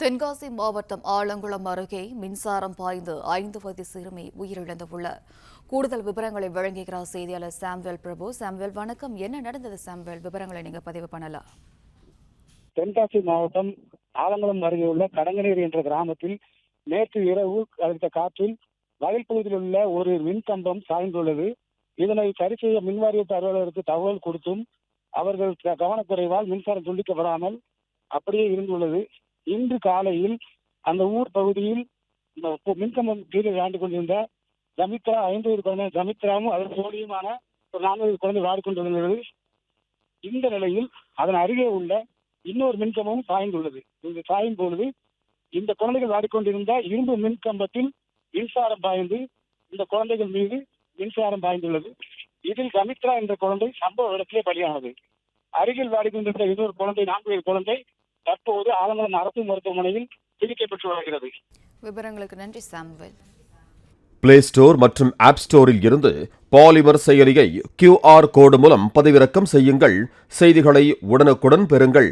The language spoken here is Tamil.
தென்காசி மாவட்டம் ஆலங்குளம் அருகே மின்சாரம் பாய்ந்து 5 வயது சிறுமி உயிரிழந்துள்ளார். கூடுதல் விவரங்களை வழங்குகிறார் செய்தியாளர் சாம்வேல் பிரபு. சாம்வேல், வணக்கம். என்ன நடந்தது சாம்வேல்? விவரங்களை நீங்க பதிவு பண்ணலாம். தென்காசி மாவட்டம் ஆலங்குளம் அருகே உள்ள கடங்கநீர் என்ற கிராமத்தில் நேற்று இரவு அடித்த காற்றில் வயல் பகுதியில் உள்ள ஒரு மின்கம்பம் சாய்ந்துள்ளது. இதனை சரி செய்ய மின்வாரிய அலுவலருக்கு தகவல் கொடுத்தும் அவர்கள் கவனக்குறைவால் மின்சாரம் துண்டிக்கப்படாமல் அப்படியே இருந்துள்ளது. இன்று காலையில் அந்த ஊர் பகுதியில் மின்கம்பம் கீழே விளையாண்டு கொண்டிருந்த ஜமித்ரா 5 வயது குழந்தை ஜமித்ராவும் அதன் தோழியுமான ஒரு 4 வயது குழந்தை விளையாடி கொண்டிருந்தது. இந்த நிலையில் அதன் அருகே உள்ள இன்னொரு மின்கம்பமும் சாய்ந்துள்ளது. இந்த சாயும் பொழுது இந்த குழந்தைகள் விளையாடிக்கொண்டிருந்த இரும்பு மின்கம்பத்தில் மின்சாரம் பாய்ந்து இந்த குழந்தைகள் மீது மின்சாரம் பாய்ந்துள்ளது. இதில் ஜமித்ரா என்ற குழந்தை சம்பவ இடத்திலே பலியானது. அருகில் விளையாடிக்கொண்டிருந்த இன்னொரு குழந்தை 4 வயது குழந்தை தற்போது ஆலங்குளம் அரசு மருத்துவமனையில் சிகிச்சை பெற்று வருகிறது. விவரங்களுக்கு நன்றி சாம்வேல். பிளே ஸ்டோர் மற்றும் ஆப் ஸ்டோரில் இருந்து பாலிமர் செயலியை QR கோடு மூலம் பதிவிறக்கம் செய்யுங்கள். செய்திகளை உடனுக்குடன் பெறுங்கள்.